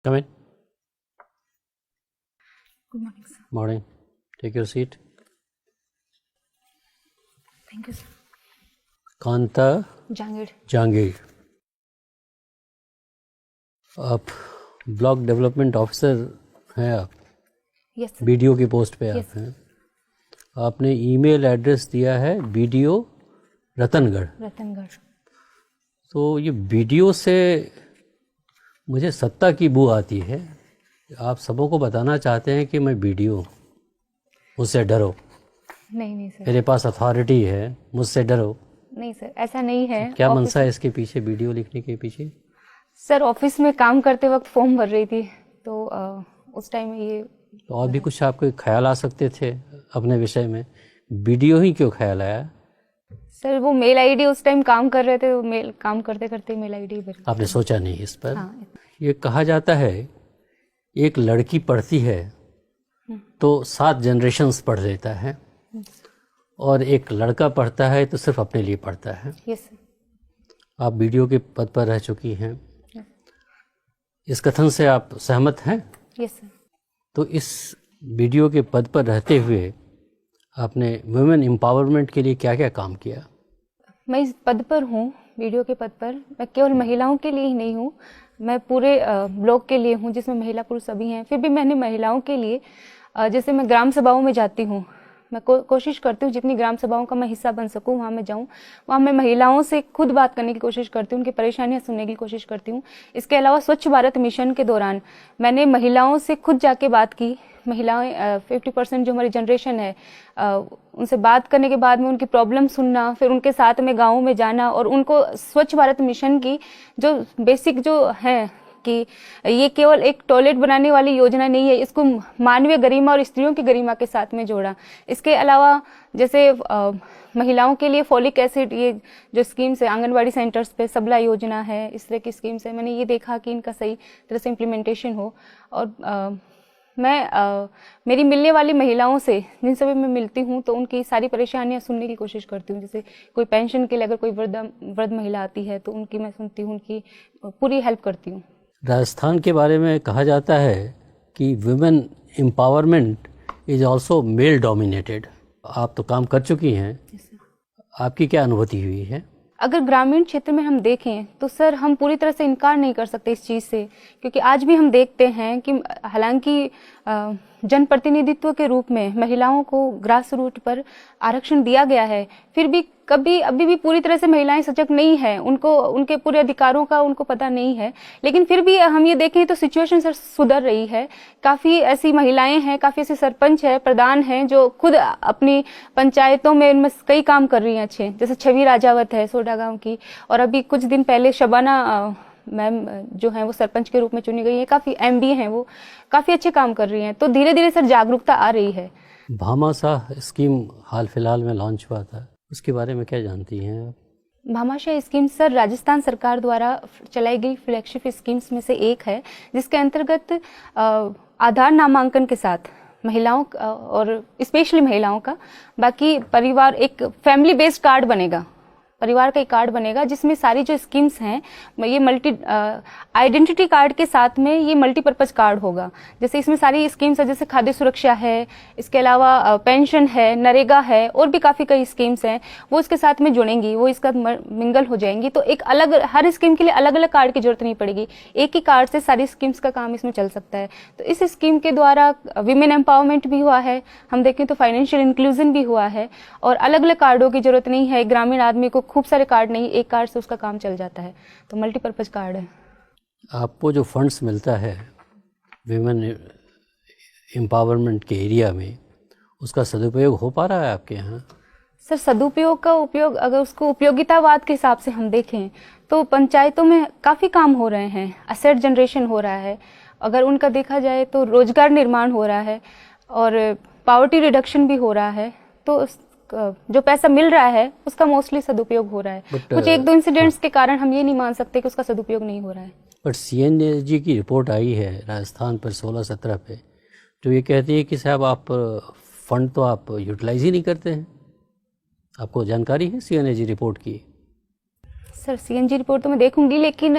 Come in. Good morning, sir. Morning. Take your seat. Thank you, sir. Kanta Jangir. Jahangir, आप block development officer हैं। आप Yes, sir. BDO की post पे Yes. आप हैं। आपने ईमेल एड्रेस दिया है बीडीओ रतनगढ़। रतनगढ़। तो ये बीडीओ से मुझे सत्ता की बू आती है। आप सबों को बताना चाहते हैं कि मैं बीडीओ हूँ, मुझसे डरो, नहीं सर, मेरे पास अथॉरिटी है, मुझसे डरो। नहीं सर, ऐसा नहीं है। क्या मनसा है इसके पीछे, बीडीओ लिखने के पीछे? सर ऑफिस में काम करते वक्त फॉर्म भर रही थी तो उस टाइम में ये तो और भी कुछ आपको ख्याल आ सकते थे अपने विषय में, बीडीओ ही क्यों ख्याल आया? सर वो मेल आईडी उस टाइम काम कर रहे थे, वो मेल काम करते करते मेल आईडी भर। आपने सोचा नहीं इस पर? हाँ। ये कहा जाता है एक लड़की पढ़ती है तो 7 जनरेशन्स पढ़ लेता है, और एक लड़का पढ़ता है तो सिर्फ अपने लिए पढ़ता है। Yes sir. आप बीडीओ के पद पर रह चुकी हैं, इस कथन से आप सहमत हैं? Yes sir. तो इस बीडीओ के पद पर रहते हुए आपने वुमेन एम्पावरमेंट के लिए क्या क्या काम किया? मैं इस पद पर हूँ, वीडियो के पद पर। मैं केवल महिलाओं के लिए ही नहीं हूँ, मैं पूरे ब्लॉक के लिए हूँ जिसमें महिला पुरुष सभी हैं। फिर भी मैंने महिलाओं के लिए जैसे मैं ग्राम सभाओं में जाती हूँ, मैं कोशिश करती हूँ जितनी ग्राम सभाओं का मैं हिस्सा बन सकूँ वहाँ मैं जाऊँ, वहाँ मैं महिलाओं से खुद बात करने की कोशिश करती हूँ, उनकी परेशानियाँ सुनने की कोशिश करती हूँ। इसके अलावा स्वच्छ भारत मिशन के दौरान मैंने महिलाओं से खुद जाके बात की। महिलाएं 50% जो हमारी जनरेशन है, उनसे बात करने के बाद में उनकी प्रॉब्लम सुनना, फिर उनके साथ में गाँव में जाना और उनको स्वच्छ भारत मिशन की जो बेसिक जो है कि ये केवल एक टॉयलेट बनाने वाली योजना नहीं है, इसको मानवीय गरिमा और स्त्रियों की गरिमा के साथ में जोड़ा। इसके अलावा जैसे महिलाओं के लिए फॉलिक एसिड, ये जो स्कीम्स है आंगनवाड़ी सेंटर्स पे सबला योजना है, इस तरह की स्कीम्स है, मैंने ये देखा कि इनका सही तरह से इम्प्लीमेंटेशन हो। और मैं मेरी मिलने वाली महिलाओं से जिनसे भी मैं मिलती हूँ तो उनकी सारी परेशानियाँ सुनने की कोशिश करती हूँ। जैसे कोई पेंशन के लिए अगर कोई वृद्ध महिला आती है तो उनकी मैं सुनती हूँ, उनकी पूरी हेल्प करती हूँ। राजस्थान के बारे में कहा जाता है कि women empowerment is also male dominated. आप तो काम कर चुकी हैं, आपकी क्या अनुभूति हुई है? अगर ग्रामीण क्षेत्र में हम देखें तो सर हम पूरी तरह से इनकार नहीं कर सकते इस चीज़ से, क्योंकि आज भी हम देखते हैं कि हालांकि जनप्रतिनिधित्व के रूप में महिलाओं को ग्रास रूट पर आरक्षण दिया गया है, फिर भी अभी भी पूरी तरह से महिलाएं सजग नहीं है, उनको उनके पूरे अधिकारों का उनको पता नहीं है। लेकिन फिर भी हम ये देखें तो सिचुएशन सर सुधर रही है। काफ़ी ऐसी महिलाएं हैं, काफ़ी ऐसे सरपंच है, प्रधान हैं जो खुद अपनी पंचायतों में उनमें कई काम कर रही हैं अच्छे। जैसे छवि राजावत है सोडा गाँव की, और अभी कुछ दिन पहले शबाना मैम जो हैं वो सरपंच के रूप में चुनी गई है, काफ़ी MBA हैं, वो काफ़ी अच्छे काम कर रही हैं। तो धीरे धीरे सर जागरूकता आ रही है। भामाशाह स्कीम हाल फिलहाल में लॉन्च हुआ था, उसके बारे में क्या जानती हैं आप? भामाशाह स्कीम सर राजस्थान सरकार द्वारा चलाई गई फ्लैगशिप स्कीम्स में से एक है, जिसके अंतर्गत आधार नामांकन के साथ महिलाओं और स्पेशली महिलाओं का, बाकी परिवार एक फैमिली बेस्ड कार्ड बनेगा, परिवार का एक कार्ड बनेगा जिसमें सारी जो स्कीम्स हैं ये मल्टी आइडेंटिटी कार्ड के साथ में ये मल्टीपर्पज कार्ड होगा। जैसे इसमें सारी स्कीम्स है, जैसे खाद्य सुरक्षा है, इसके अलावा पेंशन है, नरेगा है, और भी काफ़ी कई स्कीम्स हैं, वो इसके साथ में जुड़ेंगी, वो इसका मिंगल हो जाएंगी। तो एक अलग हर स्कीम के लिए अलग अलग कार्ड की जरूरत नहीं पड़ेगी, एक ही कार्ड से सारी स्कीम्स का काम इसमें चल सकता है। तो इस स्कीम के द्वारा विमेन एम्पावरमेंट भी हुआ है, हम देखें तो फाइनेंशियल इंक्लूजन भी हुआ है, और अलग अलग कार्डों की जरूरत नहीं है। ग्रामीण आदमी को खूब सारे कार्ड नहीं, एक कार्ड से उसका काम चल जाता है, तो मल्टीपर्पज कार्ड है। आपको जो फंड्स मिलता है विमेन एम्पावरमेंट के एरिया में, उसका सदुपयोग हो पा रहा है आपके यहाँ? सर सदुपयोग का उपयोग, अगर उसको उपयोगितावाद के हिसाब से हम देखें तो पंचायतों में काफ़ी काम हो रहे हैं, असेट जनरेशन हो रहा है, अगर उनका देखा जाए तो रोजगार निर्माण हो रहा है, और पॉवर्टी रिडक्शन भी हो रहा है। तो जो पैसा मिल रहा है उसका मोस्टली सदुपयोग हो रहा है। कुछ एक दो इंसिडेंट्स के कारण हम ये नहीं मान सकते कि उसका सदुपयोग नहीं हो रहा है। बट CNG की रिपोर्ट आई है राजस्थान पर 16-17 पे, तो ये कहती है कि साहब आप फंड तो आप यूटिलाइज ही नहीं करते हैं। आपको जानकारी है CNG रिपोर्ट की? सर सीएनजी रिपोर्ट तो मैं देखूंगी, लेकिन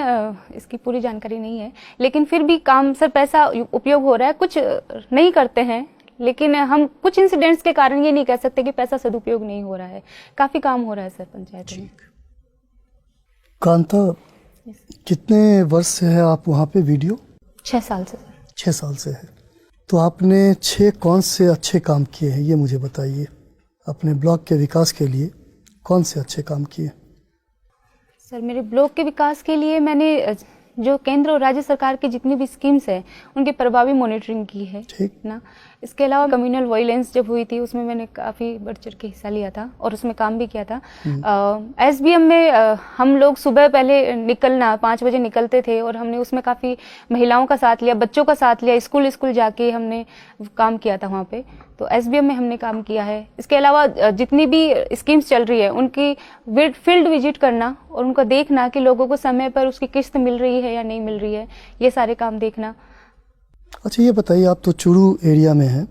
इसकी पूरी जानकारी नहीं है। लेकिन फिर भी काम सर, पैसा उपयोग हो रहा है, कुछ नहीं करते हैं, लेकिन हम कुछ इंसिडेंट्स के कारण ये नहीं कह सकते कि पैसा सदुपयोग नहीं हो रहा है। काफी काम हो रहा है सर पंचायत में। कांता, कितने वर्ष से है आप वहाँ पे वीडियो? 6 साल से। 6 साल से है। तो आपने 6 कौन से अच्छे काम किए हैं, ये मुझे बताइए। अपने ब्लॉक के विकास के लिए कौन से अच्छे काम किए? सर मेरे ब्लॉक के विकास के लिए मैंने जो केंद्र और राज्य सरकार की जितनी भी स्कीम्स हैं उनकी प्रभावी मॉनिटरिंग की है, ठीक ना। इसके अलावा कम्युनल वायलेंस जब हुई थी उसमें मैंने काफ़ी बढ़ चढ़ के हिस्सा लिया था और उसमें काम भी किया था। एसबीएम में हम लोग सुबह पहले निकलना 5 बजे निकलते थे और हमने उसमें काफ़ी महिलाओं का साथ लिया, बच्चों का साथ लिया, स्कूल जाके हमने काम किया था वहाँ पे। तो एसबीएम में हमने काम किया है। इसके अलावा जितनी भी स्कीम्स चल रही है उनकी फील्ड विजिट करना और उनका देखना कि लोगों को समय पर उसकी किस्त मिल रही है या नहीं मिल रही है, ये सारे काम देखना। अच्छा ये बताइए, आप तो चूरू एरिया में हैं,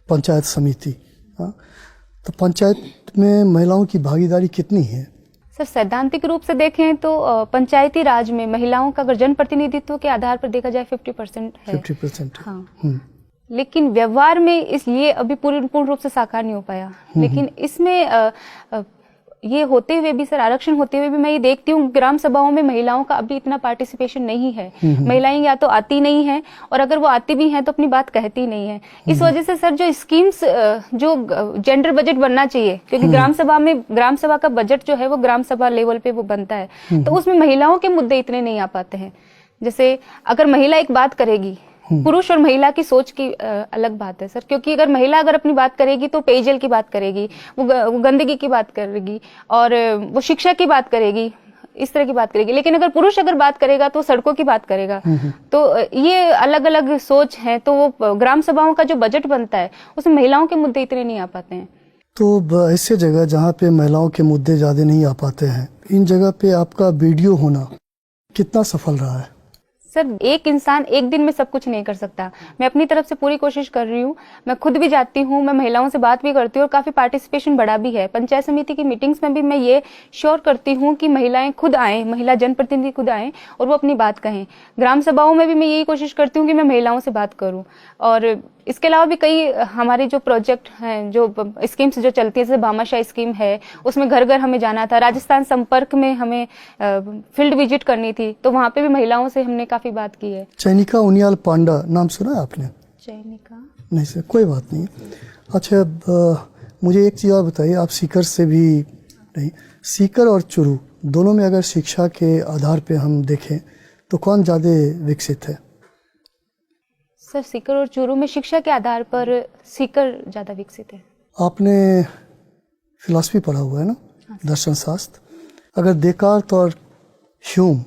पंचायत समिति, हाँ, तो पंचायत में महिलाओं की भागीदारी कितनी है? सर सैद्धांतिक रूप से देखें तो पंचायती राज में महिलाओं का अगर जनप्रतिनिधित्व के आधार पर देखा जाए 50% है। 50%? हाँ। लेकिन व्यवहार में इसलिए अभी पूर्ण रूप से साकार नहीं हो पाया। लेकिन इसमें ये होते हुए भी सर, आरक्षण होते हुए भी मैं ये देखती हूँ ग्राम सभाओं में महिलाओं का अभी इतना पार्टिसिपेशन नहीं है। महिलाएं या तो आती नहीं हैं और अगर वो आती भी हैं तो अपनी बात कहती नहीं है। इस वजह से सर जो स्कीम्स, जो जेंडर बजट बनना चाहिए, क्योंकि ग्राम सभा का बजट जो है वो ग्राम सभा लेवल पे वो बनता है, तो उसमें महिलाओं के मुद्दे इतने नहीं आ पाते हैं। जैसे अगर महिला एक बात करेगी, पुरुष और महिला की सोच की अलग बात है सर, क्योंकि अगर महिला अगर अपनी बात करेगी तो पेयजल की बात करेगी, वो गंदगी की बात करेगी और वो शिक्षा की बात करेगी, इस तरह की बात करेगी। लेकिन अगर पुरुष अगर बात करेगा तो सड़कों की बात करेगा। तो ये अलग अलग सोच है। तो वो ग्राम सभाओं का जो बजट बनता है उसमें महिलाओं के मुद्दे इतने नहीं आ पाते हैं। तो ऐसे जगह जहाँ पे महिलाओं के मुद्दे ज्यादा नहीं आ पाते हैं, इन जगह पे आपका वीडियो होना कितना सफल रहा है? सर एक इंसान एक दिन में सब कुछ नहीं कर सकता। मैं अपनी तरफ से पूरी कोशिश कर रही हूँ। मैं खुद भी जाती हूँ, मैं महिलाओं से बात भी करती हूँ और काफी पार्टिसिपेशन बढ़ा भी है। पंचायत समिति की मीटिंग्स में भी मैं ये श्योर करती हूँ कि महिलाएं खुद आएं, महिला जनप्रतिनिधि खुद आएं और वो अपनी बात कहें। ग्राम सभाओं में भी मैं यही कोशिश करती हूँ कि मैं महिलाओं से बात करूँ। और इसके अलावा भी कई हमारे जो प्रोजेक्ट हैं, जो स्कीम्स जो चलती है, जैसे भामाशाह स्कीम है, उसमें घर घर हमें जाना था। राजस्थान संपर्क में हमें फील्ड विजिट करनी थी, तो वहाँ पे भी महिलाओं से हमने काफी बात की है। चैनिका उनियाल पांडा नाम सुना है आपने? चैनिका नहीं सर, कोई बात नहीं। अच्छा मुझे एक चीज़ और बताइए, आप सीकर से भी नहीं, सीकर और चूरू दोनों में अगर शिक्षा के आधार पे हम देखें तो कौन ज़्यादा विकसित है? सर सीकर और चूरू में शिक्षा के आधार पर सीकर ज्यादा विकसित है। आपने फिलॉसफी पढ़ा हुआ है ना? हाँ, दर्शन शास्त्र। अगर देकार्त और ह्यूम,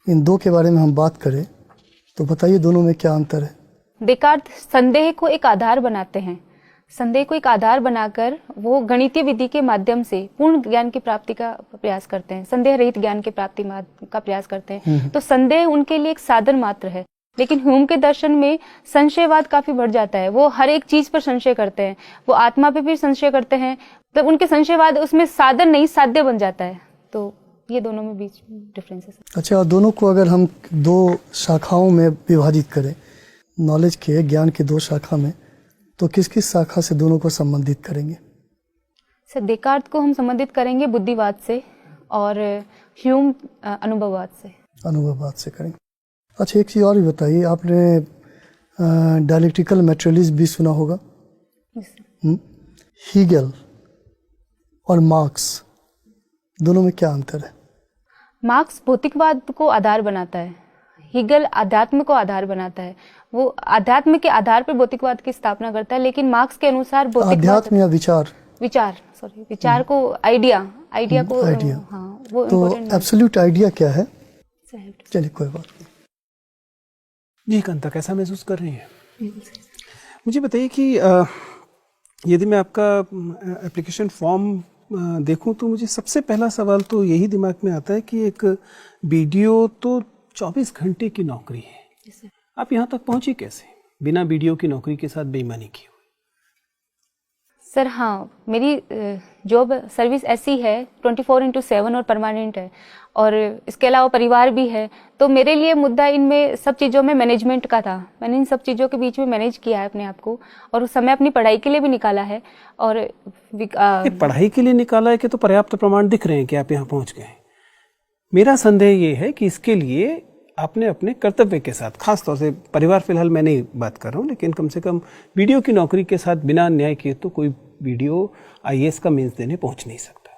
इन दो के बारे में हम बात करें तो बताइए दोनों में क्या अंतर है? देकार्त संदेह को एक आधार बनाते हैं। संदेह को एक आधार बनाकर वो गणितीय विधि के माध्यम से पूर्ण ज्ञान की प्राप्ति का प्रयास करते हैं, संदेह रहित ज्ञान की प्राप्ति का प्रयास करते हैं। तो संदेह उनके लिए एक साधन मात्र है। लेकिन ह्यूम के दर्शन में संशयवाद काफी बढ़ जाता है। वो हर एक चीज पर संशय करते हैं, वो आत्मा पे भी संशय करते हैं। तो उनके संशयवाद उसमें साधन नहीं साध्य बन जाता है। तो ये दोनों में बीच डिफरेंस है। अच्छा, दोनों को अगर हम 2 शाखाओं में विभाजित करें, नॉलेज के, ज्ञान के 2 शाखा में, तो किस किस शाखा से दोनों को संबंधित करेंगे? सर देकार्त को हम संबंधित करेंगे बुद्धिवाद से और ह्यूम अनुभववाद से। अनुभववाद से करेंगे। अच्छा एक चीज़ और भी बताइए, आपने डायलेक्ट्रिकल मटेरियलिज्म भी सुना होगा? हीगल और मार्क्स, दोनों में क्या अंतर है? मार्क्स भौतिकवाद को आधार बनाता है, हीगल अध्यात्म को आधार बनाता है। वो अध्यात्म के आधार पर भौतिकवाद की स्थापना करता है। लेकिन मार्क्स के अनुसार अध्यात्म या विचार को आइडिया को हाँ, वो तो एब्सोल्यूट आइडिया क्या है? चलिए कोई बात नहीं। जी कांता, कैसा महसूस कर रही हैं? मुझे बताइए कि यदि मैं आपका एप्लीकेशन फॉर्म देखूं तो मुझे सबसे पहला सवाल तो यही दिमाग में आता है कि एक वीडियो तो 24 घंटे की नौकरी है। आप यहाँ तक पहुंची कैसे बिना वीडियो की नौकरी के साथ बेईमानी की हुई? सर हाँ, मेरी जॉब सर्विस ऐसी है 24/7 और परमानेंट है, और इसके अलावा परिवार भी है। तो मेरे लिए मुद्दा इनमें सब चीज़ों में मैनेजमेंट का था। मैंने इन सब चीज़ों के बीच में मैनेज किया है अपने आप को, और उस समय अपनी पढ़ाई के लिए भी निकाला है। और पढ़ाई के लिए निकाला है कि तो पर्याप्त प्रमाण दिख रहे हैं कि आप यहाँ पहुँच गए। मेरा संदेह ये है कि इसके लिए आपने अपने कर्तव्य के साथ, खास तौर से परिवार फिलहाल मैं नहीं बात कर रहा हूँ, लेकिन कम से कम वीडियो की नौकरी के साथ बिना अन्याय किए तो कोई वीडियो IAS का मेंस देने पहुंच नहीं सकता।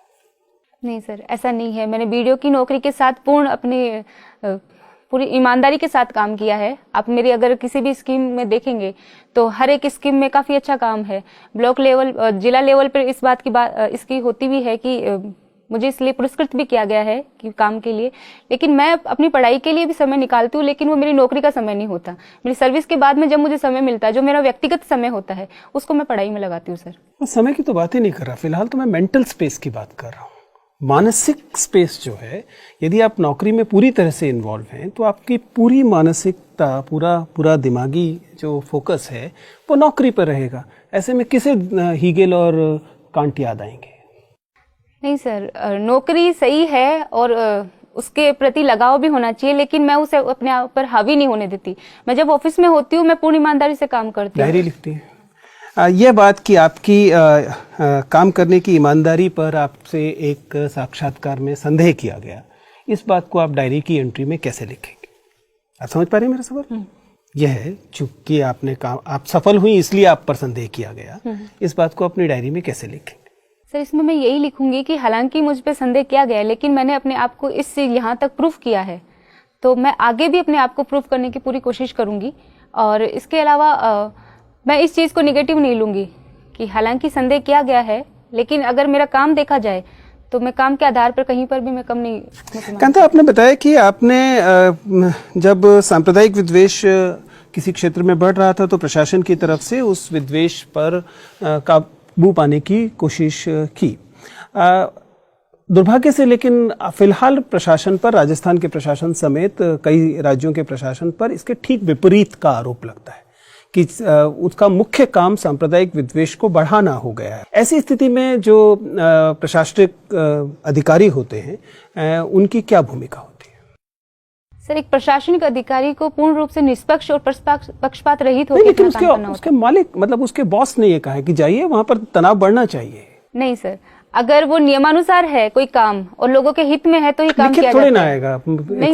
नहीं सर, ऐसा नहीं है। मैंने वीडियो की नौकरी के साथ पूरी ईमानदारी के साथ काम किया है। आप मेरी अगर किसी भी स्कीम में देखेंगे तो हर एक स्कीम में काफ़ी अच्छा काम है। ब्लॉक लेवल, जिला लेवल पर इस बात इसकी होती भी है कि मुझे इसलिए पुरस्कृत भी किया गया है कि काम के लिए। लेकिन मैं अपनी पढ़ाई के लिए भी समय निकालती हूँ, लेकिन वो मेरी नौकरी का समय नहीं होता। मेरी सर्विस के बाद में जब मुझे समय मिलता है, जो मेरा व्यक्तिगत समय होता है, उसको मैं पढ़ाई में लगाती हूँ सर। समय की तो बात ही नहीं कर रहा, फिलहाल तो मैं मेंटल स्पेस की बात कर रहा हूँ। मानसिक स्पेस जो है, यदि आप नौकरी में पूरी तरह से इन्वॉल्व हैं तो आपकी पूरी मानसिकता, पूरा दिमागी जो फोकस है वो नौकरी पर रहेगा। ऐसे में किसे हीगेल और कांट याद आएंगे? नहीं सर, नौकरी सही है और उसके प्रति लगाव भी होना चाहिए, लेकिन मैं उसे अपने आप पर हावी नहीं होने देती। मैं जब ऑफिस में होती हूँ, मैं पूरी ईमानदारी से काम करती हूँ। डायरी लिखती है। यह बात कि आपकी काम करने की ईमानदारी पर आपसे एक साक्षात्कार में संदेह किया गया, इस बात को आप डायरी की एंट्री में कैसे लिखेंगे? आप समझ पा रहे हैं मेरा सवाल? यह है, चूंकि आप सफल हुई इसलिए आप पर संदेह किया गया, इस बात को अपनी डायरी में कैसे लिखेंगे? सर, इसमें मैं यही लिखूंगी कि हालांकि मुझ पे संदेह किया गया है, लेकिन मैंने अपने आप को इससे यहाँ तक प्रूफ किया है, तो मैं आगे भी अपने आप को प्रूफ करने की पूरी कोशिश करूंगी। और इसके अलावा मैं इस चीज़ को निगेटिव नहीं लूंगी कि हालांकि संदेह किया गया है, लेकिन अगर मेरा काम देखा जाए तो मैं काम के आधार पर कहीं पर भी मैं कम नहीं। कांता, आपने बताया कि आपने जब सांप्रदायिक विद्वेष किसी क्षेत्र में बढ़ रहा था तो प्रशासन की तरफ से उस विद्वेष पर काबू पाने की कोशिश की। दुर्भाग्य से लेकिन फिलहाल प्रशासन पर, राजस्थान के प्रशासन समेत कई राज्यों के प्रशासन पर इसके ठीक विपरीत का आरोप लगता है कि उसका मुख्य काम सांप्रदायिक विद्वेष को बढ़ाना हो गया है। ऐसी स्थिति में जो प्रशासनिक अधिकारी होते हैं, उनकी क्या भूमिका होती है? सर, एक प्रशासनिक अधिकारी को पूर्ण रूप से निष्पक्ष और पक्षपात रहित होकर लेकिन उसके मालिक, मतलब उसके बॉस ने ये कहा है कि जाइए, वहां पर तनाव बढ़ना चाहिए। नहीं सर, अगर वो नियमानुसार है कोई काम और लोगों के हित में है तो ये काम किया जाता है। ना आएगा,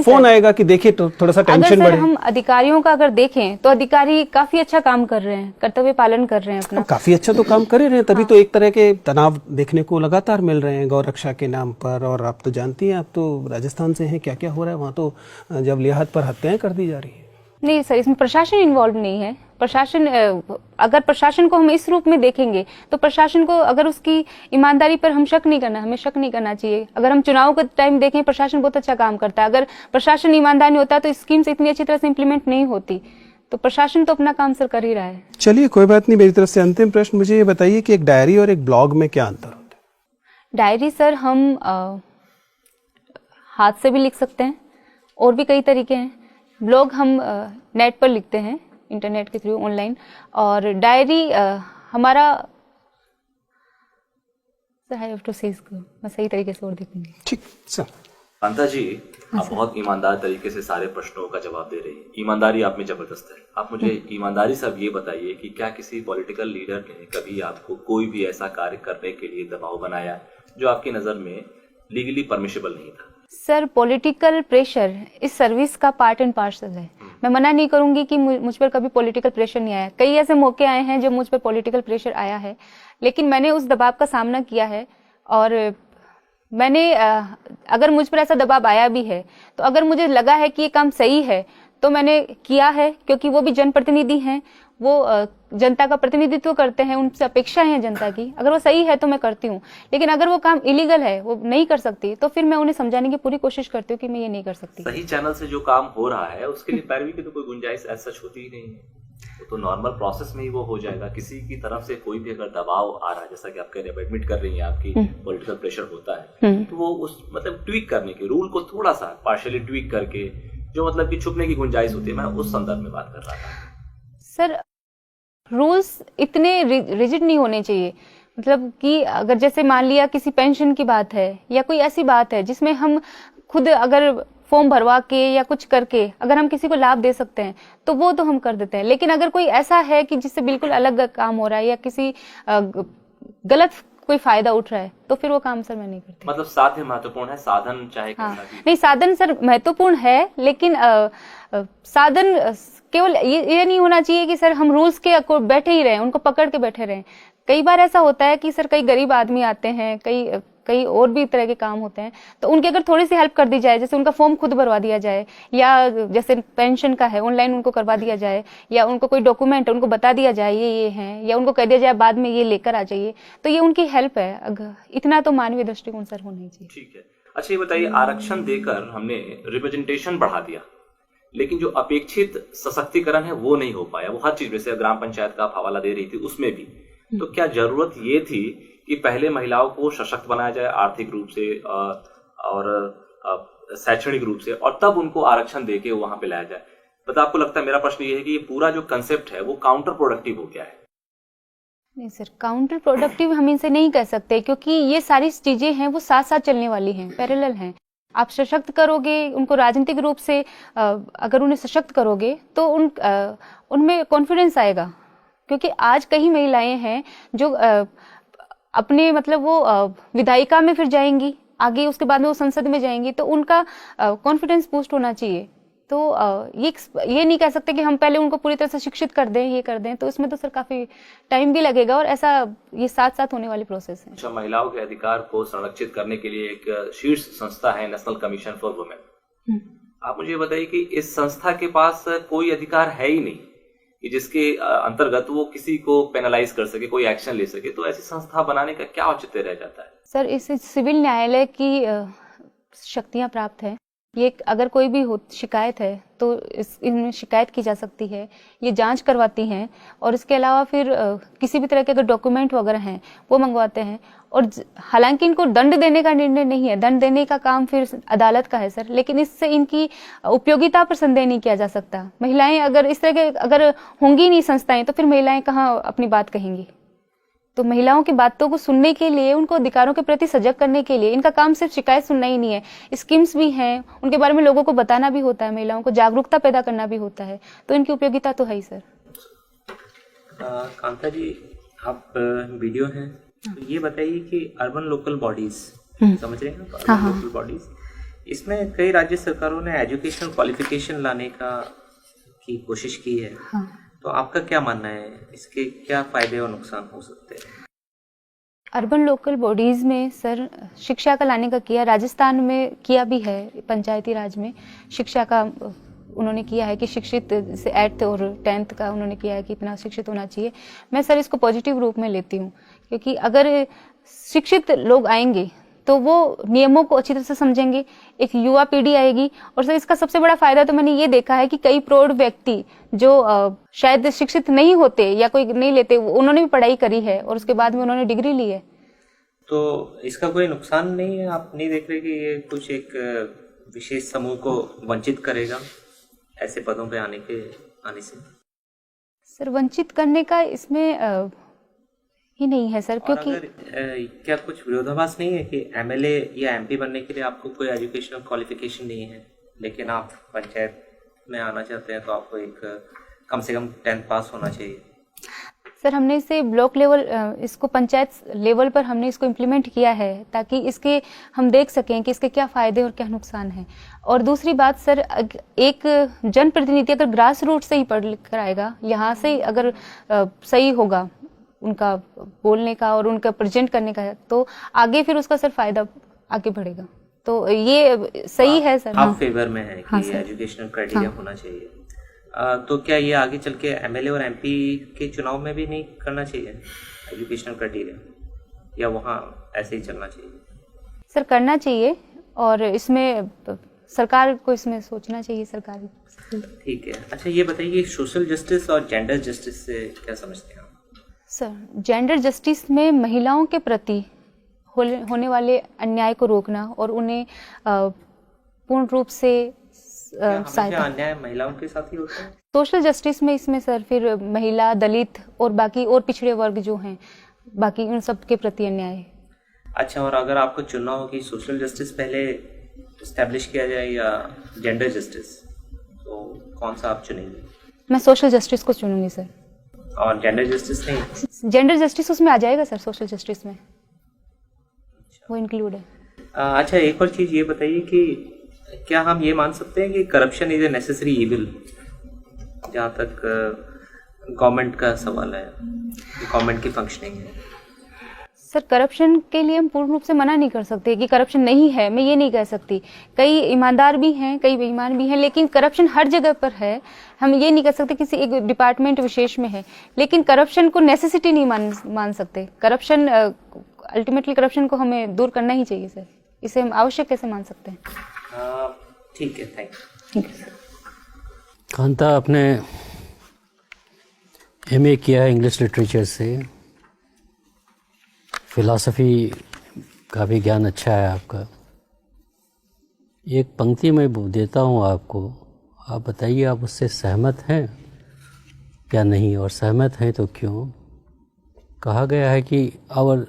फोन आएगा कि देखिए तो थोड़ा सा टेंशन बढ़े। हम अधिकारियों का अगर देखें तो अधिकारी काफी अच्छा काम कर रहे हैं, कर्तव्य पालन कर रहे हैं अपना। काफी अच्छा तो काम कर रहे हैं, तभी तो एक तरह के तनाव देखने को लगातार मिल रहे हैं गौ रक्षा के नाम पर। और आप तो जानती हैं, आप तो राजस्थान से हैं, क्या क्या हो रहा है वहाँ तो जब लिहाज पर हत्याएं कर दी जा रही है। नहीं सर, इसमें प्रशासन इन्वॉल्व नहीं है। प्रशासन, अगर प्रशासन को हम इस रूप में देखेंगे तो प्रशासन को, अगर उसकी ईमानदारी पर हमें शक नहीं करना चाहिए। अगर हम चुनाव के टाइम देखें, प्रशासन बहुत अच्छा काम करता है। अगर प्रशासन ईमानदार नहीं होता तो स्कीम्स इतनी अच्छी तरह से इम्प्लीमेंट नहीं होती। तो प्रशासन तो अपना काम सर कर ही रहा है। चलिए, कोई बात नहीं। मेरी तरफ से अंतिम प्रश्न, मुझे ये बताइए कि एक डायरी और एक ब्लॉग में क्या अंतर होता है? डायरी सर हम हाथ से भी लिख सकते हैं, और भी कई तरीके हैं। ब्लॉग हम नेट पर लिखते हैं, इंटरनेट के थ्रू, ऑनलाइन। और डायरी हमारा, सर आई हैव टू से इसको मैं सही तरीके से और देखूंगी। ठीक सर। कांता जी, आप बहुत ईमानदार तरीके से सारे प्रश्नों का जवाब दे रही हैं। ईमानदारी आप में जबरदस्त है। आप मुझे ईमानदारी से अब ये बताइए कि क्या किसी पॉलिटिकल लीडर ने कभी आपको कोई भी ऐसा कार्य करने के लिए दबाव बनाया जो आपकी नज़र में लीगली परमिशेबल नहीं था? सर, पॉलिटिकल प्रेशर इस सर्विस का पार्ट एंड पार्सल है। मैं मना नहीं करूंगी कि मुझ पर कभी पॉलिटिकल प्रेशर नहीं आया। कई ऐसे मौके आए हैं जब मुझ पर पॉलिटिकल प्रेशर आया है, लेकिन मैंने उस दबाव का सामना किया है। और मैंने अगर मुझ पर ऐसा दबाव आया भी है तो अगर मुझे लगा है कि ये काम सही है तो मैंने किया है, क्योंकि वो भी जनप्रतिनिधि हैं, वो जनता का प्रतिनिधित्व करते हैं, उनसे अपेक्षा है जनता की। अगर वो सही है तो मैं करती हूँ, लेकिन अगर वो काम इलीगल है, वो नहीं कर सकती, तो फिर मैं उन्हें समझाने की पूरी कोशिश करती हूँ कि मैं ये नहीं कर सकती। सही चैनल से जो काम हो रहा है उसके लिए पैरवी की तो कोई गुंजाइश ऐसा होती ही नहीं है। वो तो नॉर्मल प्रोसेस में ही वो हो जाएगा। किसी की तरफ से कोई भी अगर दबाव आ रहा है, जैसा कि आप कह रहे हैं, एडमिट कर रही हैं आपकी पॉलिटिकल प्रेशर होता है, तो वो उस मतलब ट्वीक करने के रूल को थोड़ा सा पार्शियली ट्वीक करके, जो मतलब कि छुपने की गुंजाइश होती है, मैं उस संदर्भ में बात कर रहा था। सर, रूल्स इतने रिजिड नहीं होने चाहिए। मतलब कि अगर जैसे मान लिया किसी पेंशन की बात है या कोई ऐसी बात है जिसमें हम खुद अगर फॉर्म भरवा के या कुछ करके अगर हम किसी को लाभ दे सकते हैं तो वो तो हम कर देते हैं। लेकिन अगर कोई ऐसा है कि जिससे बिल्कुल अलग काम हो रहा है या किसी गलत कोई फायदा उठ रहा है तो फिर वो काम सर मैं नहीं करती। मतलब साध्य महत्वपूर्ण है, साधन चाहे हाँ, कैसा भी। नहीं साधन सर महत्वपूर्ण है, लेकिन साधन केवल ये नहीं होना चाहिए कि सर हम रूल्स के बैठे ही रहें, उनको पकड़ के बैठे रहें। कई बार ऐसा होता है कि सर कई गरीब आदमी आते हैं, कई और भी तरह के काम होते हैं, तो उनकी अगर थोड़ी सी हेल्प कर दी जाए, जैसे उनका फॉर्म खुद भरवा दिया जाए या जैसे पेंशन का है ऑनलाइन उनको करवा दिया जाए या उनको कोई डॉक्यूमेंट उनको बता दिया जाए ये हैं या उनको कह दिया जाए बाद में ये लेकर आ जाइए, तो ये उनकी हेल्प है। अगर इतना तो मानवीय दृष्टिकोण सर होना ही चाहिए। ठीक है। अच्छा ये बताइए, आरक्षण देकर हमने रिप्रेजेंटेशन बढ़ा दिया, लेकिन जो अपेक्षित सशक्तिकरण है वो नहीं हो पाया। वो हर चीज, जैसे ग्राम पंचायत का आप हवाला दे रही थी उसमें भी, तो क्या जरूरत ये थी कि पहले महिलाओं को सशक्त बनाया जाए आर्थिक रूप से और शैक्षणिक रूप से, और तब उनको आरक्षण देके वहां पे लाया जाए? तो आपको लगता है, मेरा प्रश्न ये है कि ये पूरा जो कंसेप्ट है वो काउंटर प्रोडक्टिव हो गया है? नहीं सर, काउंटर प्रोडक्टिव हम इनसे नहीं कह सकते, क्योंकि ये सारी चीजें हैं वो साथ साथ चलने वाली हैं, पैरेलल हैं। आप सशक्त करोगे उनको राजनीतिक रूप से, अगर उन्हें सशक्त करोगे तो उनमें कॉन्फिडेंस आएगा। क्योंकि आज कई महिलाएं हैं जो अपने मतलब वो विधायिका में फिर जाएंगी, आगे उसके बाद में वो संसद में जाएंगी, तो उनका कॉन्फिडेंस बूस्ट होना चाहिए। तो ये नहीं कह सकते कि हम पहले उनको पूरी तरह से शिक्षित कर दें, ये कर दें, तो इसमें तो सर काफी टाइम भी लगेगा और ऐसा ये साथ साथ होने वाली प्रोसेस है। अच्छा, महिलाओं के अधिकार को संरक्षित करने के लिए एक शीर्ष संस्था है नेशनल कमीशन फॉर वुमेन। आप मुझे बताइए कि इस संस्था के पास कोई अधिकार है ही नहीं कि जिसके अंतर्गत वो किसी को पेनलाइज कर सके, कोई एक्शन ले सके, तो ऐसी संस्था बनाने का क्या औचित्य रह जाता है? सर, इस सिविल न्यायालय की शक्तियां प्राप्त है। ये अगर कोई भी शिकायत है तो इनमें शिकायत की जा सकती है, ये जांच करवाती हैं, और इसके अलावा फिर किसी भी तरह के अगर डॉक्यूमेंट वगैरह हैं वो मंगवाते हैं। और हालांकि इनको दंड देने का निर्णय नहीं है, दंड देने का काम फिर अदालत का है सर, लेकिन इससे इनकी उपयोगिता पर संदेह नहीं किया जा सकता। महिलाएं अगर इस तरह के अगर होंगी नहीं संस्थाएं तो फिर महिलाएं कहाँ अपनी बात कहेंगी। तो महिलाओं की बातों को सुनने के लिए, उनको अधिकारों के प्रति सजग करने के लिए, इनका काम सिर्फ शिकायत सुनना ही नहीं है, स्कीम्स भी हैं, उनके बारे में लोगों को बताना भी होता है, महिलाओं को जागरूकता पैदा करना भी होता है, तो इनकी उपयोगिता तो है ही सर। कांता जी, आप वीडियो हैं, तो ये बताइए कि अर्बन लोकल बॉडीज, समझ रहे हैं आप? अर्बन लोकल बॉडीज, इसमें कई राज्य सरकारों ने एजुकेशनल क्वालिफिकेशन लाने की कोशिश की है। तो आपका क्या मानना है, इसके क्या फायदे और नुकसान हो सकते हैं? अर्बन लोकल बॉडीज में सर शिक्षा का लाने का किया, राजस्थान में किया भी है, पंचायती राज में शिक्षा का उन्होंने किया है कि शिक्षित से 8th और 10th का उन्होंने किया है कि इतना शिक्षित होना चाहिए। मैं सर इसको पॉजिटिव रूप में लेती हूँ, क्योंकि अगर शिक्षित लोग आएंगे तो वो नियमों को अच्छी तरह से समझेंगे, एक युवा पीढ़ी आएगी। और सर इसका सबसे बड़ा फायदा तो मैंने ये देखा है कि कई प्रौढ़ व्यक्ति जो शायद शिक्षित नहीं होते या कोई नहीं लेते, उन्होंने भी पढ़ाई करी है और उसके बाद में उन्होंने डिग्री ली है। तो इसका कोई नुकसान नहीं है? आप नहीं देख रहे कि ये कुछ एक विशेष समूह को वंचित करेगा ऐसे पदों पे आने से? सर वंचित करने का इसमें ही नहीं है सर, क्योंकि क्या कुछ विरोधाभास नहीं है कि एमएलए या एमपी बनने के लिए आपको कोई एजुकेशनल क्वालिफिकेशन नहीं है, लेकिन आप पंचायत में आना चाहते हैं तो आपको एक कम से कम 10th पास होना चाहिए? सर हमने इसे ब्लॉक लेवल, इसको पंचायत लेवल पर हमने इसको इम्प्लीमेंट किया है ताकि इसके हम देख सकें कि इसके क्या फायदे और क्या नुकसान हैं। और दूसरी बात सर, एक जनप्रतिनिधि अगर ग्रास रूट से ही पढ़ लिख कर आएगा, यहाँ से अगर सही होगा उनका बोलने का और उनका प्रेजेंट करने का, तो आगे फिर उसका सर फायदा आगे बढ़ेगा। तो ये सही है सर। आप फेवर में है कि एजुकेशनल क्राइटेरिया होना चाहिए। तो क्या ये आगे चल के एमएलए और एमपी के चुनाव में भी नहीं करना चाहिए एजुकेशनल क्राइटेरिया, या वहाँ ऐसे ही चलना चाहिए? सर करना चाहिए, और इसमें सरकार को इसमें सोचना चाहिए, सरकार। ठीक है। अच्छा ये बताइए, सोशल जस्टिस और जेंडर जस्टिस से क्या समझते हैं आप? सर जेंडर जस्टिस में महिलाओं के प्रति होने वाले अन्याय को रोकना और उन्हें पूर्ण रूप से सहायता। अन्याय महिलाओं के साथ ही होता है? सोशल जस्टिस में इसमें सर फिर महिला, दलित और बाकी और पिछड़े वर्ग जो हैं बाकी उन सब के प्रति अन्याय है। अच्छा, और अगर आपको चुनना हो कि सोशल जस्टिस पहले इस्टेब्लिश किया जाए या जेंडर जस्टिस, तो कौन सा आप चुनेंगे? मैं सोशल जस्टिस को चुनूंगी सर। और जेंडर जस्टिस नहीं? जेंडर जस्टिस उसमें आ जाएगा सर, सोशल जस्टिस में वो इंक्लूड है। अच्छा, एक और चीज़ ये बताइए कि क्या हम ये मान सकते हैं कि corruption is a necessary evil, जहाँ तक गवर्नमेंट का सवाल है, गवर्नमेंट की फंक्शनिंग है? सर, करप्शन के लिए हम पूर्ण रूप से मना नहीं कर सकते कि करप्शन नहीं है, मैं ये नहीं कह सकती। कई ईमानदार भी हैं, कई बेईमान भी हैं, लेकिन करप्शन हर जगह पर है। हम ये नहीं कह सकते किसी एक डिपार्टमेंट विशेष में है, लेकिन करप्शन को नेसेसिटी नहीं मान सकते। करप्शन अल्टीमेटली करप्शन को हमें दूर करना ही चाहिए सर, इसे हम आवश्यक कैसे मान सकते हैं? ठीक है, थैंक यू सर। कांता, आपने एमए किया है इंग्लिश लिटरेचर से, फिलॉसफी का भी ज्ञान अच्छा है आपका। एक पंक्ति मैं देता हूँ आपको, आप बताइए आप उससे सहमत हैं क्या नहीं, और सहमत हैं तो क्यों। कहा गया है कि our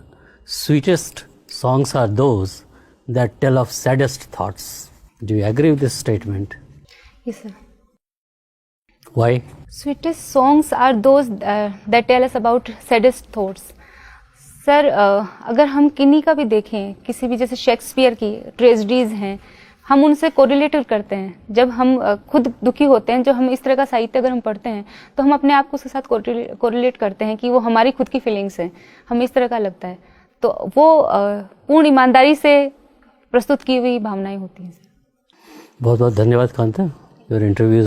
sweetest songs are those that tell of saddest thoughts. Do you agree with this statement? Yes sir. Why? Sweetest songs are those that tell us about saddest thoughts. Sir, अगर हम किन्हीं का भी देखें, किसी भी जैसे शेक्सपियर की ट्रेजेडीज हैं, हम उनसे कोरिलेट करते हैं। जब हम खुद दुखी होते हैं, जो हम इस तरह का साहित्य अगर हम पढ़ते हैं, तो हम अपने आप को उसके साथ कोरिलेट करते हैं कि वो हमारी खुद की फीलिंग्स हैं, हमें इस तरह का लगता है। तो वो पूर्ण ईमानदारी से प्रस्तुत की हुई भावनाएं होती हैं। बहुत बहुत धन्यवाद कांता, योर इंटरव्यू